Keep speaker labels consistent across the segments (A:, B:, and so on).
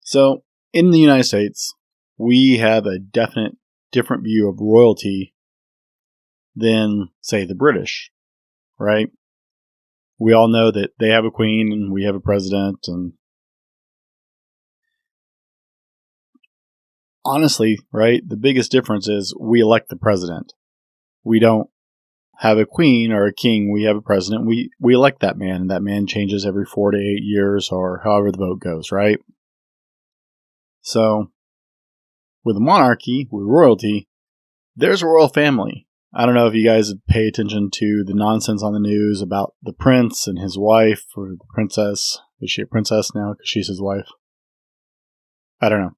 A: So, in the United States, we have a definite different view of royalty than, say, the British, right? We all know that they have a queen and we have a president, and honestly, right, the biggest difference is we elect the president. We don't have a queen or a king. We have a president. We elect that man, and that man changes every 4 to 8 years or however the vote goes, right? So, with a monarchy, with royalty, there's a royal family. I don't know if you guys pay attention to the nonsense on the news about the prince and his wife, or the princess. Is she a princess now because she's his wife? I don't know.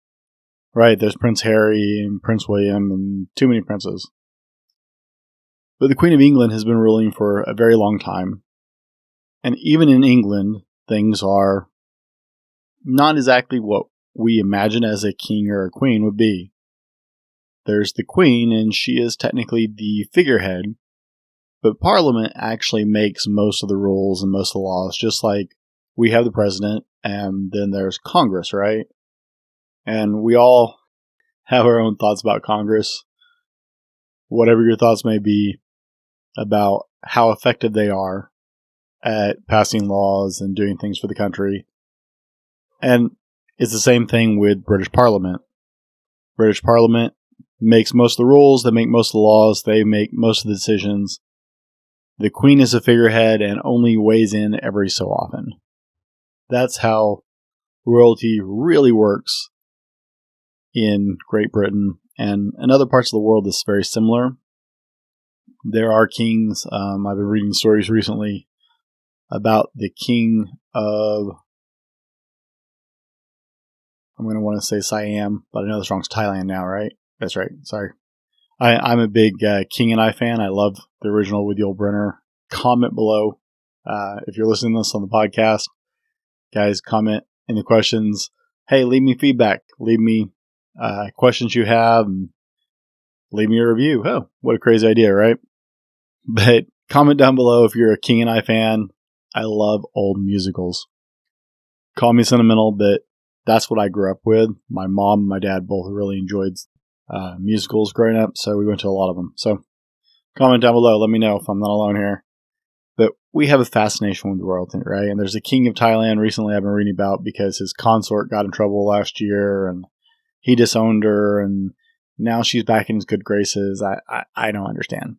A: Right, there's Prince Harry and Prince William and too many princes. But the Queen of England has been ruling for a very long time. And even in England, things are not exactly what we imagine as a king or a queen would be. There's the queen, and she is technically the figurehead, but Parliament actually makes most of the rules and most of the laws, just like we have the president, and then there's Congress, right? And we all have our own thoughts about Congress, whatever your thoughts may be about how effective they are at passing laws and doing things for the country. And it's the same thing with British Parliament. British Parliament makes most of the rules, they make most of the laws, they make most of the decisions. The Queen is a figurehead and only weighs in every so often. That's how royalty really works in Great Britain, and in other parts of the world it's very similar. There are kings. I've been reading stories recently about the king of, I'm going to want to say Siam, but I know that's wrong. It's Thailand now, right? That's right. Sorry. I'm a big King and I fan. I love the original with Yul Brynner. Comment below if you're listening to this on the podcast. Guys, comment in the questions. Hey, leave me feedback. Leave me questions you have. And leave me a review. Oh, what a crazy idea, right? But comment down below if you're a King and I fan. I love old musicals. Call me sentimental, but that's what I grew up with. My mom and my dad both really enjoyed musicals growing up, so we went to a lot of them. So comment down below. Let me know if I'm not alone here. But we have a fascination with royalty, right? And there's a king of Thailand recently I've been reading about because his consort got in trouble last year and he disowned her, and now she's back in his good graces. I don't understand.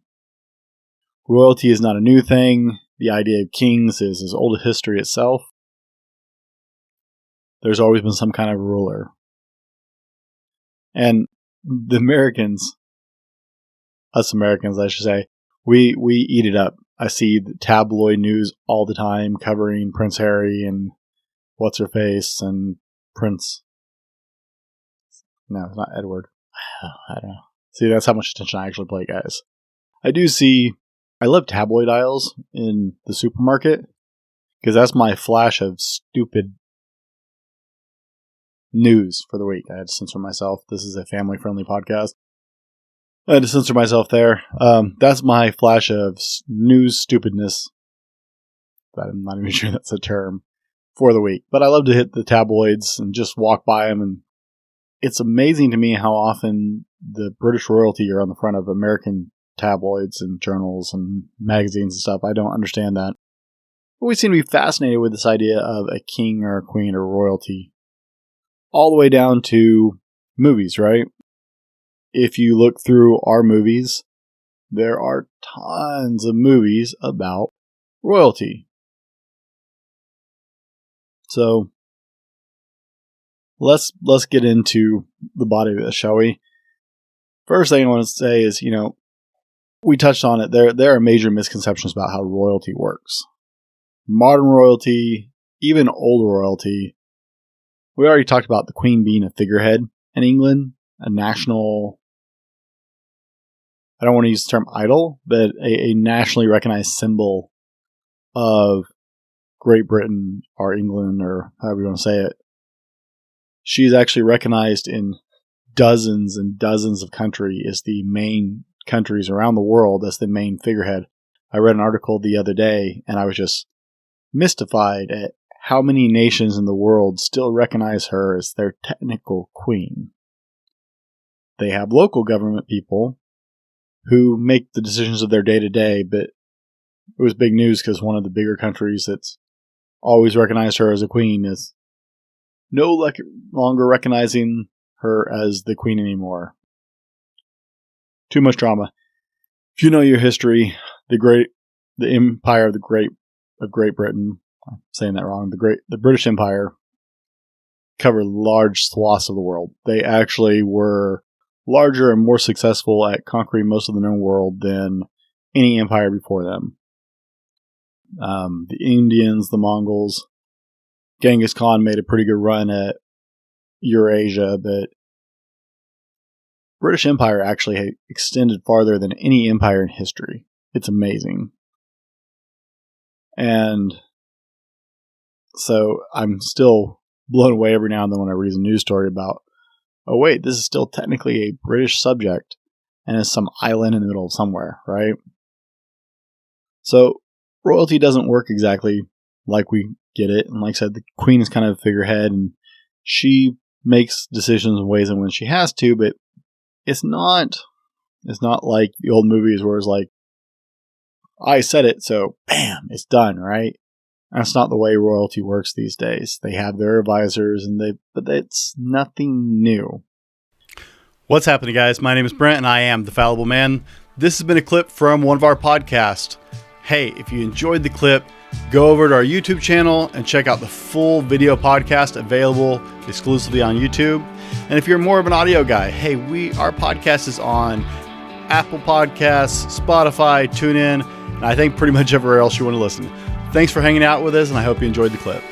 A: Royalty is not a new thing. The idea of kings is as old as history itself. There's always been some kind of ruler. And the Americans, us Americans, I should say, we eat it up. I see the tabloid news all the time covering Prince Harry and what's-her-face and Prince. No, it's not Edward. I don't know. See, that's how much attention I actually pay, guys. I love tabloid aisles in the supermarket because that's my flash of stupid news for the week. I had to censor myself. This is a family-friendly podcast. I had to censor myself there. That's my flash of news stupidness. I'm not even sure that's a term for the week. But I love to hit the tabloids and just walk by them. And it's amazing to me how often the British royalty are on the front of American tabloids and journals and magazines and stuff. I don't understand that. But we seem to be fascinated with this idea of a king or a queen or royalty. All the way down to movies, right? If you look through our movies, there are tons of movies about royalty. So let's get into the body of this, shall we? First thing I want to say is, we touched on it. There are major misconceptions about how royalty works. Modern royalty, even old royalty. We already talked about the Queen being a figurehead in England, a national, I don't want to use the term idol, but a nationally recognized symbol of Great Britain or England or however you want to say it. She's actually recognized in dozens and dozens of countries as the main countries around the world as the main figurehead. I read an article the other day and I was just mystified at how many nations in the world still recognize her as their technical queen. They have local government people who make the decisions of their day-to-day, but it was big news because one of the bigger countries that's always recognized her as a queen is no longer recognizing her as the queen anymore. Too much drama. If you know your history, the empire of Great Britain, I'm saying that wrong, the British Empire covered large swaths of the world. They actually were larger and more successful at conquering most of the known world than any empire before them. The Indians, the Mongols, Genghis Khan made a pretty good run at Eurasia, but British Empire actually extended farther than any empire in history. It's amazing. And so I'm still blown away every now and then when I read a news story about, oh wait, this is still technically a British subject and it's some island in the middle of somewhere, right? So royalty doesn't work exactly like we get it. And like I said, the queen is kind of a figurehead and she makes decisions in ways and when she has to, but it's not like the old movies where it's like, I said it, so bam, it's done, right? That's not the way royalty works these days. They have their advisors, but it's nothing new. What's happening, guys? My name is Brent, and I am the Fallible Man. This has been a clip from one of our podcasts. Hey, if you enjoyed the clip, go over to our YouTube channel and check out the full video podcast available exclusively on YouTube. And if you're more of an audio guy, hey, our podcast is on Apple Podcasts, Spotify, TuneIn, and I think pretty much everywhere else you want to listen. Thanks for hanging out with us, and I hope you enjoyed the clip.